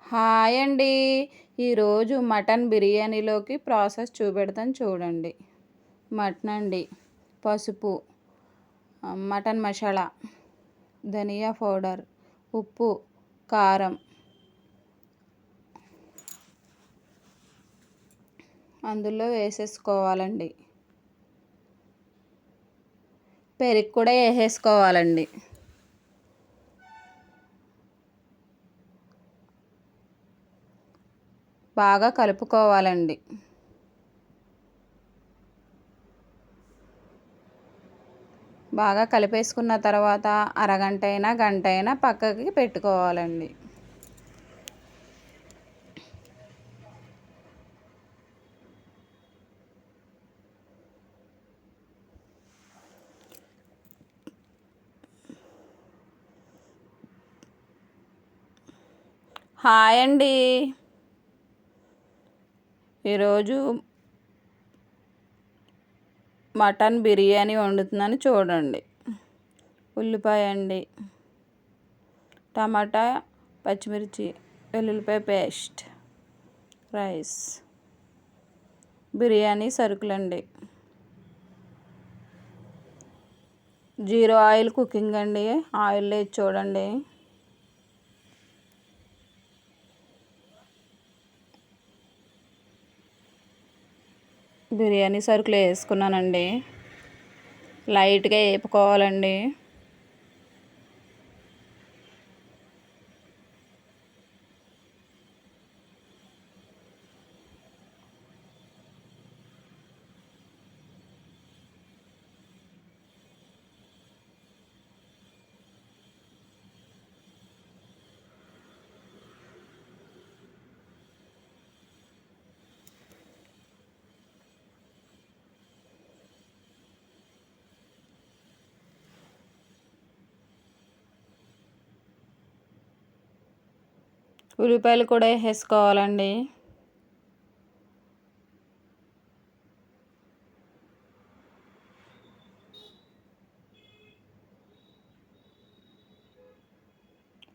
Hi అండి. ఈరోజు mutton బిర్యానీలోకి ప్రాసెస్ చూపెడతాను చూడండి. మటన్ అండి, పసుపు, మటన్ మసాలా, ధనియా పౌడర్, ఉప్పు, కారం, అందులో వేసేసుకోవాలండి. పెరుగు కూడా వేసేసుకోవాలండి. బాగా కలుపుకోవాలండి. బాగా కలిపేసుకున్న తర్వాత అరగంట అయినా గంట అయినా పక్కకి పెట్టుకోవాలండి. హాయ్ అండి. ఈరోజు మటన్ బిర్యానీ వండుతున్నాను చూడండి. ఉల్లిపాయ అండి, టమాటా, పచ్చిమిర్చి, వెల్లుల్లిపాయ పేస్ట్, రైస్, బిర్యానీ సరుకులండి, జీరో ఆయిల్ కుకింగ్ అండి. ఆయిల్ లేదు చూడండి. బిర్యానీ సరుకులు వేసుకున్నానండి. లైట్గా వేపుకోవాలండి. ఉల్లిపాయలు కూడా వేసుకోవాలండి.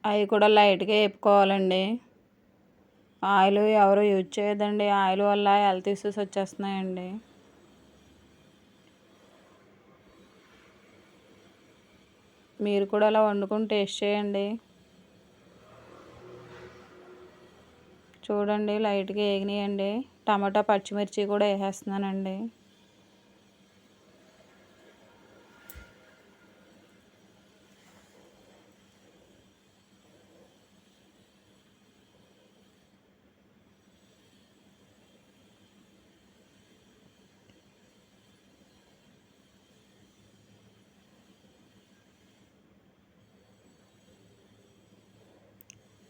అవి కూడా లైట్గా వేపుకోవాలండి. ఆయిల్ ఎవరు యూజ్ చేయదండి. ఆయిల్ వల్ల హెల్త్ ఇష్యూస్ వచ్చేస్తున్నాయండి. మీరు కూడా అలా వండుకొని టేస్ట్ చేయండి. చూడండి లైట్గా వేగినాయండి. టమాటా, పచ్చిమిర్చి కూడా వేసేస్తున్నానండి.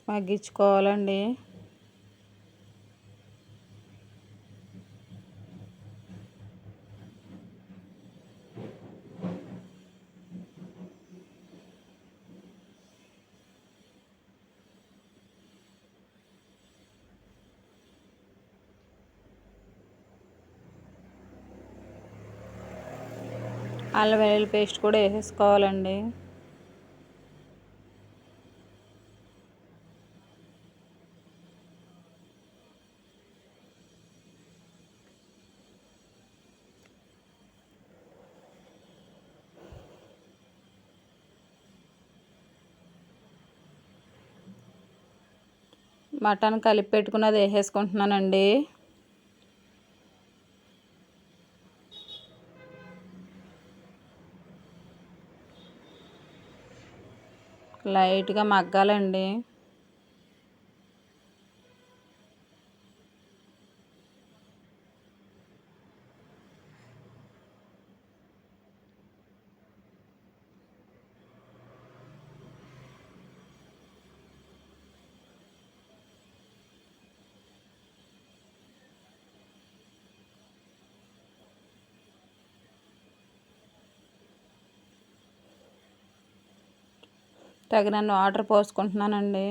మగ్గించుకోవాలండి. అల్లం వెల్లుల్లి పేస్ట్ కూడా వేసేసుకోవాలండి. మటన్ కలిపి పెట్టుకున్నది వేసేసుకుంటున్నానండి. లైట్గా మగ్గాలండి. తగినన్ని వాటర్ పోసుకుంటున్నానండి.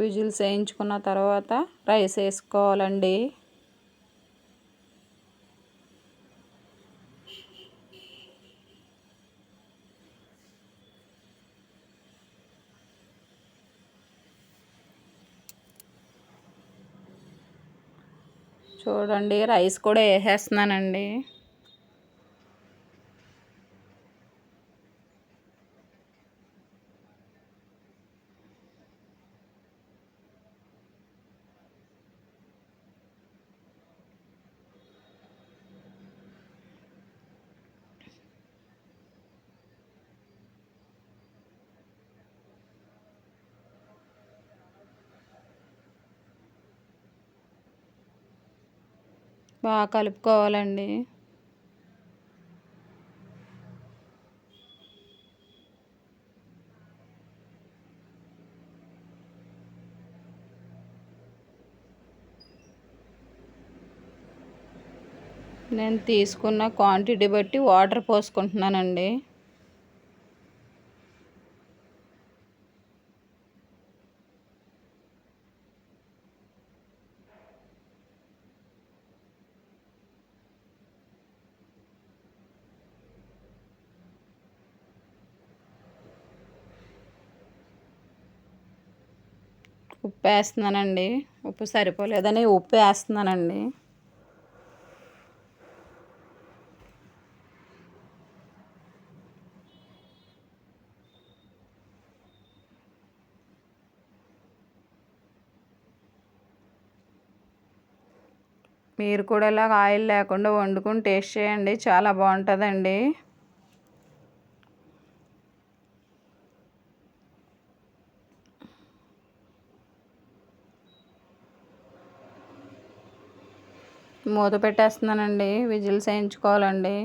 విజిల్స్ వేయించుకున్న తర్వాత రైస్ వేసుకోవాలండి. చూడండి రైస్ కూడా వేసేస్తున్నానండి. బాగా కలుపుకోవాలండి. నేను తీసుకున్న క్వాంటిటీ బట్టి వాటర్ పోసుకుంటున్నానండి. ఉప్పు వేస్తున్నానండి. ఉప్పు సరిపోలేదని ఉప్పు వేస్తున్నానండి. మీరు కూడా ఇలాగ ఆయిల్ లేకుండా వండుకొని టేస్ట్ చేయండి, చాలా బాగుంటుందండి. మూత పెట్టేస్తున్నానండి. విజిల్స్ వేయించుకోవాలండి.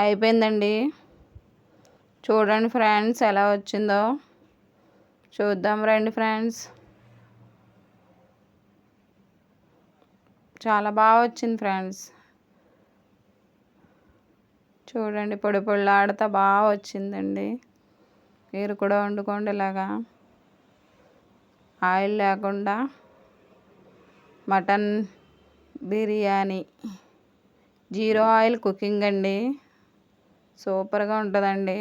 అయిపోయిందండి. చూడండి ఫ్రెండ్స్ ఎలా వచ్చిందో. చూద్దాం రండి ఫ్రెండ్స్. చాలా బాగా వచ్చింది ఫ్రెండ్స్. చూడండి పొడి పొడిలాడుతా బాగా వచ్చిందండి. మీరు కూడా వండుకోండి ఇలాగా ఆయిల్ లేకుండా మటన్ బిర్యానీ. 0 ఆయిల్ కుకింగ్ అండి. సూపర్గా ఉంటుందండి.